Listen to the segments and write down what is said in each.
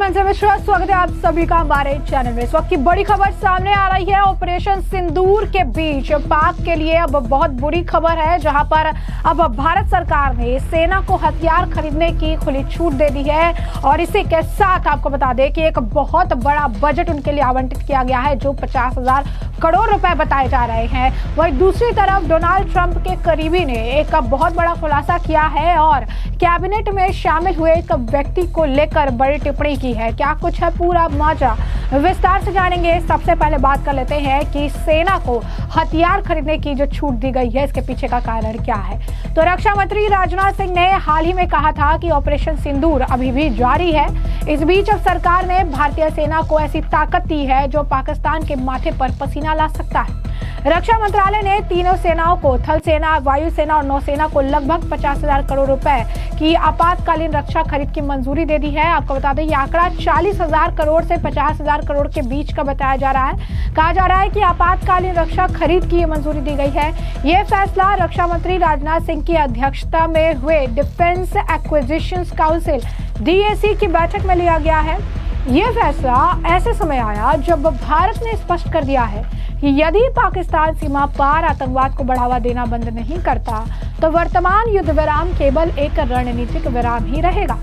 मैं मिश्रा, स्वागत है आप सभी का हमारे चैनल में। इस वक्त की बड़ी खबर सामने आ रही है ऑपरेशन सिंदूर के बीच। पाक के लिए अब बहुत बुरी खबर है, जहां पर अब भारत सरकार ने सेना को हथियार खरीदने की खुली छूट दे दी है और इसी के साथ आपको बता दें कि एक बहुत बड़ा बजट उनके लिए आवंटित किया गया है, जो 50,000 करोड़ रुपए बताए जा रहे हैं। वहीं दूसरी तरफ डोनाल्ड ट्रंप के करीबी ने एक बहुत बड़ा खुलासा किया है और कैबिनेट में शामिल हुए एक व्यक्ति को लेकर बड़ी टिप्पणी की है। क्या कुछ है पूरा माजरा, विस्तार से जानेंगे। सबसे पहले बात कर लेते हैं कि सेना को हथियार खरीदने की जो छूट दी गई है, इसके पीछे का कारण क्या है। तो रक्षा मंत्री राजनाथ सिंह ने हाल ही में कहा था कि ऑपरेशन सिंदूर अभी भी जारी है। इस बीच अब सरकार ने भारतीय सेना को ऐसी ताकत दी है जो पाकिस्तान के माथे पर पसीना ला सकता है। रक्षा मंत्रालय ने तीनों सेनाओं को, थल सेना, वायुसेना और नौसेना को लगभग 50,000 करोड़ रुपए की आपातकालीन रक्षा खरीद की मंजूरी दे दी है। आपको बता दें, यह आंकड़ा 40,000 करोड़ से 50,000 करोड़ के बीच का बताया जा रहा है। कहा जा रहा है कि आपातकालीन रक्षा खरीद की मंजूरी दी गई है। यह फैसला रक्षा मंत्री राजनाथ सिंह की अध्यक्षता में हुए डिफेंस एक्विजिशंस काउंसिल DAC की बैठक में लिया गया है। यह फैसला ऐसे समय आया जब भारत ने स्पष्ट कर दिया है कि यदि पाकिस्तान सीमा पार आतंकवाद को बढ़ावा देना बंद नहीं करता तो वर्तमान युद्ध विराम केवल एक रणनीतिक विराम ही रहेगा।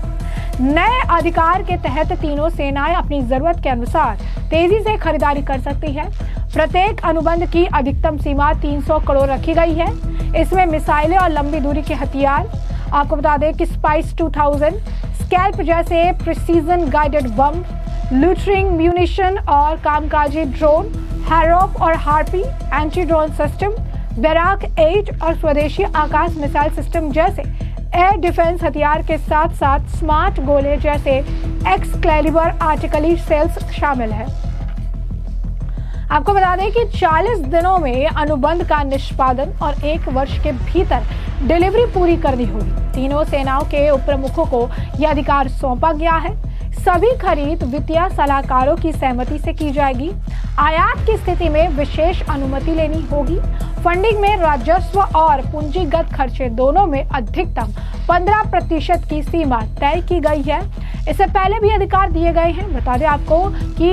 नए अधिकार के तहत तीनों सेनाएं अपनी जरूरत के अनुसार तेजी से खरीदारी कर सकती है। प्रत्येक अनुबंध की अधिकतम सीमा 300 करोड़ रखी गई है। इसमें मिसाइलें और लंबी दूरी के हथियार, आपको बता दें कि स्पाइस 2000, स्कैल्प जैसे प्रिसीजन गाइडेड बम, लूटरिंग म्यूनिशन और कामकाजी ड्रोन, हैरोप और हार्पी एंटी ड्रोन सिस्टम, बैराक 8 और स्वदेशी आकाश मिसाइल सिस्टम जैसे एयर डिफेंस हथियार के साथ साथ स्मार्ट गोले जैसे एक्सक्लेलिबर आर्टिलरी सेल्स शामिल है। आपको बता दें कि 40 दिनों में अनुबंध का निष्पादन और 1 वर्ष के भीतर डिलीवरी पूरी करनी होगी। तीनों सेनाओं के उपप्रमुखों को यह अधिकार सौंपा गया है। सभी खरीद वित्तीय सलाहकारों की सहमति से की जाएगी। आयात की स्थिति में विशेष अनुमति लेनी होगी। फंडिंग में राजस्व और पूंजीगत खर्चे दोनों में अधिकतम 15% की सीमा तय की गई है। इससे पहले भी अधिकार दिए गए हैं। बता दें आपको कि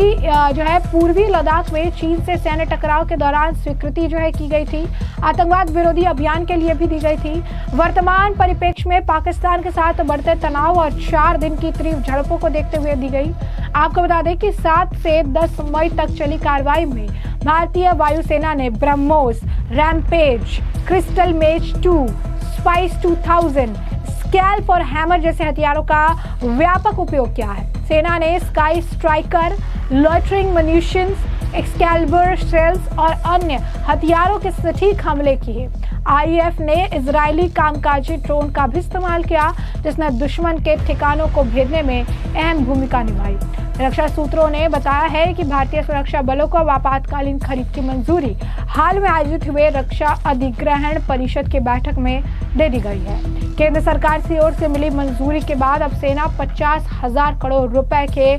जो है पूर्वी लद्दाख में चीन से सैन्य टकराव के दौरान स्वीकृति जो है की गई थी। आतंकवाद विरोधी अभियान के लिए भी दी गई थी। वर्तमान परिप्रेक्ष्य में पाकिस्तान के साथ बढ़ते तनाव और 4 दिन की तीव्र झड़पों को देखते हुए दी गई। आपको बता दें कि 7 से 10 मई तक चली कार्रवाई में भारतीय वायुसेना ने ब्रह्मोस, रैम्पेज, क्रिस्टल मेज 2, स्पाइस 2000, स्कैल्प और हैमर जैसे हथियारों का व्यापक उपयोग किया है। सेना ने Sky Striker, loitering munitions, Excalibur shells और अन्य हथियारों के सटीक हमले किए। IAF ने इजरायली कामकाजी ड्रोन का भी इस्तेमाल किया, जिसने दुश्मन के ठिकानों को भेजने में अहम भूमिका निभाई। रक्षा सूत्रों ने बताया है कि भारतीय सुरक्षा बलों को आपातकालीन खरीद की मंजूरी हाल में आयोजित हुए रक्षा अधिग्रहण परिषद की बैठक में दे दी गई है। केंद्र सरकार की ओर से मिली मंजूरी के बाद अब सेना 50,000 करोड़ रुपए के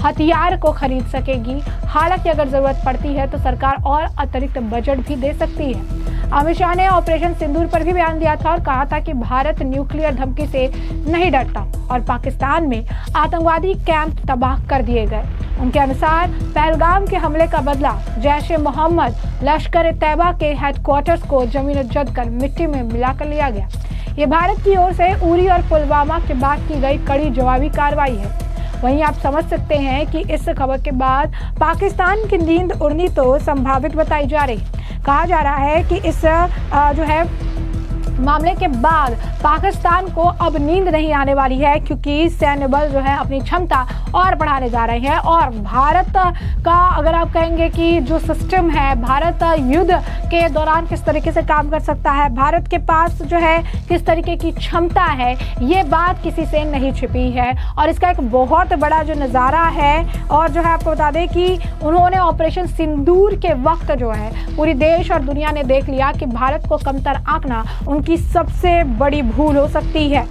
हथियार को खरीद सकेगी। हालांकि अगर जरूरत पड़ती है तो सरकार और अतिरिक्त बजट भी दे सकती है। अमित शाह ने ऑपरेशन सिंदूर पर भी बयान दिया था और कहा था कि भारत न्यूक्लियर धमकी से नहीं डरता और पाकिस्तान में आतंकवादी कैंप तबाह कर दिए गए। उनके अनुसार पहलगाम के हमले का बदला जैश-ए-मोहम्मद, लश्कर-ए-तैयबा के हेडक्वार्टर्स को जमीन-ए-जद कर मिट्टी में मिलाकर लिया गया। ये भारत की ओर से उरी और पुलवामा के बाद की गई कड़ी जवाबी कार्रवाई है। वहीं आप समझ सकते हैं कि इस खबर के बाद पाकिस्तान की नींद उड़नी तो संभावित बताई जा रही है। कहा जा रहा है कि इस जो है मामले के बाद पाकिस्तान को अब नींद नहीं आने वाली है, क्योंकि सैन्य बल जो है अपनी क्षमता और बढ़ाने जा रहे हैं। और भारत का अगर आप कहेंगे कि जो सिस्टम है, भारत युद्ध के दौरान किस तरीके से काम कर सकता है, भारत के पास जो है किस तरीके की क्षमता है, ये बात किसी से नहीं छिपी है। और इसका एक बहुत बड़ा जो नज़ारा है, और जो है आपको बता दें कि उन्होंने ऑपरेशन सिंदूर के वक्त जो है पूरी देश और दुनिया ने देख लिया कि भारत को कमतर आंकना उनकी सबसे बड़ी भूल हो सकती है।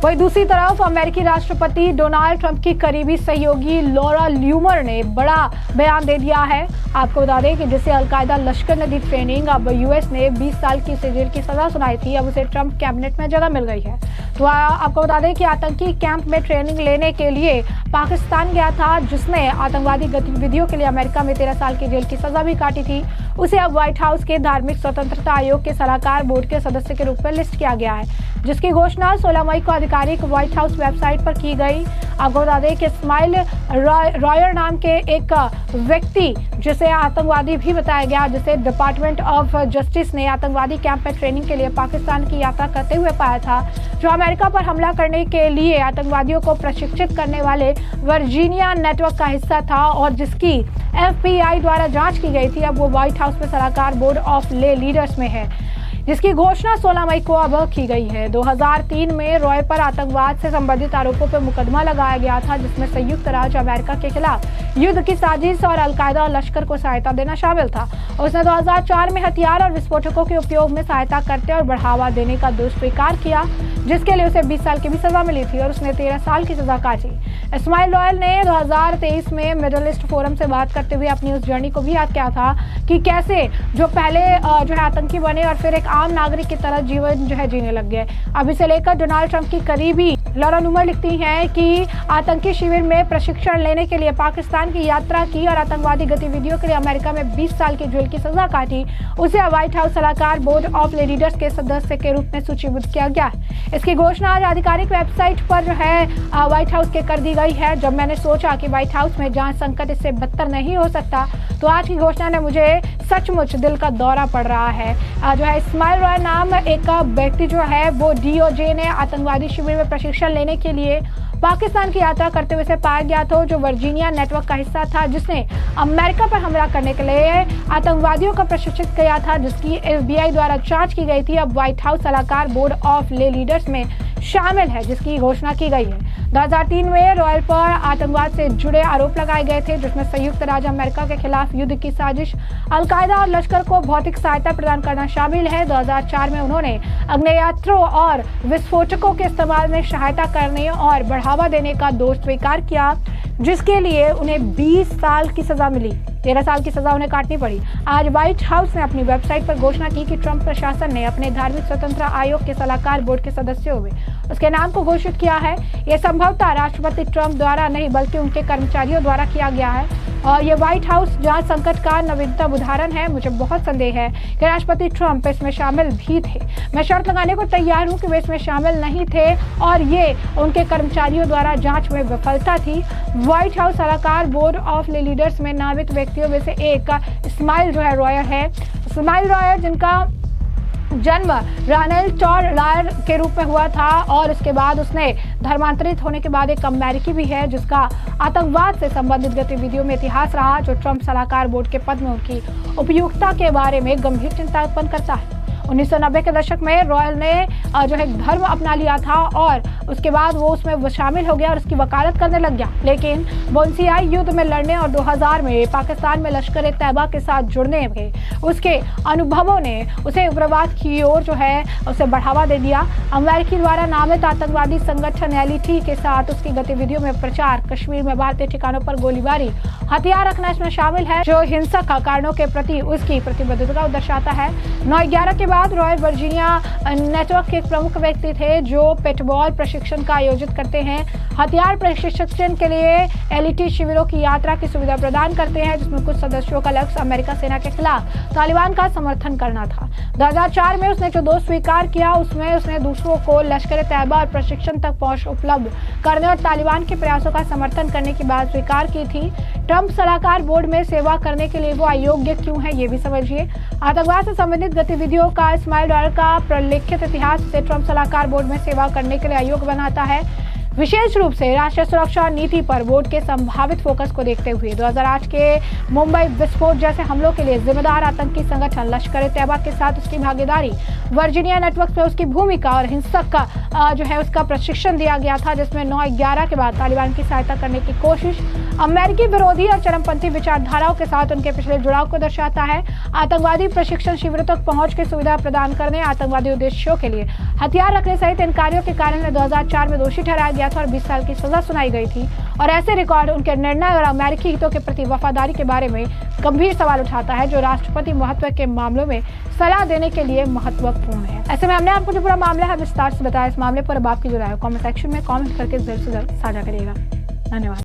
वहीं दूसरी तरफ अमेरिकी राष्ट्रपति डोनाल्ड ट्रंप की करीबी सहयोगी लॉरा ल्यूमर ने बड़ा बयान दे दिया है। आपको बता दें कि जिसे अलकायदा लश्कर ने दी ट्रेनिंग, अब US ने 20 साल की जेल की सजा सुनाई थी, अब उसे ट्रंप कैबिनेट में जगह मिल गई है। तो आपको बता दें कि आतंकी कैंप में ट्रेनिंग लेने के लिए पाकिस्तान गया था, जिसने आतंकवादी गतिविधियों के लिए अमेरिका में 13 साल की जेल की सजा भी काटी थी। उसे अब व्हाइट हाउस के धार्मिक स्वतंत्रता आयोग के सलाहकार बोर्ड के सदस्य के रूप में लिस्ट किया गया है, जिसकी घोषणा 16 मई को आधिकारिक व्हाइट हाउस वेबसाइट पर की गई। आपको बता दें कि इस्माइल रॉयर नाम के एक व्यक्ति, जिसे आतंकवादी भी बताया गया, जिसे डिपार्टमेंट ऑफ जस्टिस ने आतंकवादी कैंप में ट्रेनिंग के लिए पाकिस्तान की यात्रा करते हुए पाया था, जो अमेरिका पर हमला करने के लिए आतंकवादियों को प्रशिक्षित करने वाले वर्जीनिया नेटवर्क का हिस्सा था और जिसकी FBI द्वारा जांच की गई थी। अब वो व्हाइट हाउस में सलाहकार बोर्ड ऑफ ले लीडर्स में है, जिसकी घोषणा 16 मई को अब की गई है। 2003 में रॉय पर आतंकवाद से संबंधित आरोपों पर मुकदमा लगाया गया था, जिसमें संयुक्त राज्य अमेरिका के खिलाफ युद्ध की साजिश और अलकायदा और लश्कर को सहायता देना शामिल था। उसने 2004 में हथियार और विस्फोटकों के उपयोग में सहायता करते और बढ़ावा देने का दोष स्वीकार किया, जिसके लिए उसे 20 साल की भी सजा मिली थी और उसने 13 साल की सजा काटी। इस्माइल रॉयल ने 2023 में मिडल ईस्ट फोरम से बात करते हुए अपनी उस जर्नी को भी याद किया था कि कैसे जो पहले जो है आतंकी बने और फिर एक आम नागरिक की तरह जीवन जो है जीने लग गए। अब इसे लेकर डोनाल्ड ट्रंप की करीबी लॉरा नुमर लिखती हैं कि आतंकी शिविर में प्रशिक्षण लेने के लिए पाकिस्तान की यात्रा की और आतंकवादी गतिविधियों के लिए अमेरिका में 20 साल की जेल की सजा काटी। उसे व्हाइट हाउस सलाहकार बोर्ड ऑफ लीडर्स के सदस्य के रूप में सूचीबद्ध किया गया है। इसकी घोषणा आज आधिकारिक वेबसाइट पर जो है व्हाइट हाउस के कर दी गई है। जब मैंने सोचा कि व्हाइट हाउस में जांच संकट इससे बदतर नहीं हो सकता, तो आज की घोषणा ने मुझे सचमुच दिल का दौरा पड़ रहा है। जो है इस्माइल रॉय नाम एक व्यक्ति जो है वो DOJ ने आतंकवादी शिविर में प्रशिक्षण लेने के लिए पाकिस्तान की यात्रा करते हुए पाया गया था, जो वर्जीनिया नेटवर्क का हिस्सा था, जिसने अमेरिका पर हमला करने के लिए आतंकवादियों को प्रशिक्षित किया था, जिसकी FBI द्वारा जांच की गई थी। अब व्हाइट हाउस सलाहकार बोर्ड ऑफ ले लीडर्स में शामिल है, जिसकी घोषणा की गई है। 2003 में रॉयल पर आतंकवाद से जुड़े आरोप लगाए गए थे, जिसमें संयुक्त राज्य अमेरिका के खिलाफ युद्ध की साजिश, अलकायदा और लश्कर को भौतिक सहायता प्रदान करना शामिल है। 2004 में उन्होंने आग्नेयास्त्रों और विस्फोटकों के इस्तेमाल में सहायता करने और बढ़ावा देने का दोष स्वीकार किया, जिसके लिए उन्हें 20 साल की सजा मिली। 13 साल की सजा उन्हें काटनी पड़ी। आज व्हाइट हाउस ने अपनी वेबसाइट पर घोषणा की कि ट्रंप प्रशासन ने अपने धार्मिक स्वतंत्रता आयोग के सलाहकार बोर्ड के सदस्यों में उसके नाम को घोषित किया है। यह संभवतः राष्ट्रपति ट्रंप द्वारा नहीं बल्कि उनके कर्मचारियों द्वारा किया गया है और ये व्हाइट हाउस जांच संकट का नवीनतम उदाहरण है। मुझे बहुत संदेह है कि राष्ट्रपति ट्रंप इसमें शामिल भी थे। मैं शर्त लगाने को तैयार हूं कि वे इसमें शामिल नहीं थे और ये उनके कर्मचारियों द्वारा जांच में विफलता थी। व्हाइट हाउस सलाहकार बोर्ड ऑफ लीडर्स में नामित व्यक्तियों में से एक इस्माइल जो है रॉयर है। इस्माइल रॉयर जिनका जन्म रॉनेल्ड टॉर रॉयर के रूप में हुआ था और उसके बाद उसने धर्मांतरित होने के बाद एक अमेरिकी भी है, जिसका आतंकवाद से संबंधित गतिविधियों में इतिहास रहा, जो ट्रंप सलाहकार बोर्ड के पद में उनकी उपयुक्तता के बारे में गंभीर चिंता उत्पन्न करता है। 1990 के दशक में रॉयल ने जो है धर्म अपना लिया था और उसके बाद वो उसमें शामिल हो गया और उसकी वकालत करने लग गया, लेकिन बोन्सियाई युद्ध में लड़ने और 2000 में पाकिस्तान में लश्कर ए तैयबा के साथ जुड़ने में उसके अनुभवों ने उसे उग्रवाद की ओर जो है उसे बढ़ावा दे दिया। अमेरिकी द्वारा नामित आतंकवादी संगठन LET के साथ उसकी गतिविधियों में प्रचार, कश्मीर में भारतीय ठिकानों पर गोलीबारी, हथियार रखना इसमें शामिल है, जो हिंसक कारणों के प्रति उसकी प्रतिबद्धता को दर्शाता है। 9/11 के बाद रॉय वर्जीनिया नेटवर्क के एक प्रमुख व्यक्ति थे, जो पेटबॉल प्रशिक्षण का आयोजित करते हैं। हथियार प्रशिक्षण के लिए LET शिविरों की यात्रा की सुविधा प्रदान करते हैं, जिसमें कुछ सदस्यों का लक्ष्य अमेरिका सेना के खिलाफ तालिबान का समर्थन करना था। 2004 में उसने जो दोष स्वीकार किया उसमें उसने दूसरों को लश्कर ए तैयबा और प्रशिक्षण तक पहुंच उपलब्ध करने और तालिबान के प्रयासों का समर्थन करने की बात स्वीकार की थी। ट्रंप सलाहकार बोर्ड में सेवा करने के लिए वो अयोग्य क्यों है, ये भी समझिए। आतंकवाद से संबंधित गतिविधियों का इस्माइल रॉयर का प्रलिखित इतिहास से ट्रंप सलाहकार बोर्ड में सेवा करने के लिए अयोग्य बनाता है, विशेष रूप से राष्ट्रीय सुरक्षा नीति पर बोर्ड के संभावित फोकस को देखते हुए। 2008 के मुंबई विस्फोट जैसे हमलों के लिए जिम्मेदार आतंकी संगठन लश्कर ए तैयबा के साथ उसकी भागीदारी, वर्जीनिया नेटवर्क में उसकी भूमिका और हिंसक का जो है उसका प्रशिक्षण दिया गया था, जिसमें 9/11 के बाद तालिबान की सहायता करने की कोशिश, अमेरिकी विरोधी और चरमपंथी विचारधाराओं के साथ उनके पिछले जुड़ाव को दर्शाता है। आतंकवादी प्रशिक्षण शिविरों तक पहुंच की सुविधा प्रदान करने, आतंकवादी उद्देश्यों के लिए हथियार रखने सहित इन कार्यों के कारण 2004 में दोषी ठहराया गया किया था और 20 साल की सजा सुनाई गई थी। और ऐसे रिकॉर्ड उनके निर्णय और अमेरिकी हितों के प्रति वफादारी के बारे में गंभीर सवाल उठाता है, जो राष्ट्रपति महत्व के मामलों में सलाह देने के लिए महत्वपूर्ण है। ऐसे में हमने आपको जो पूरा मामला है विस्तार से बताया। इस मामले पर अब आपकी जो राय है कमेंट सेक्शन में कमेंट करके जल्द से जल्द साझा करिएगा। धन्यवाद।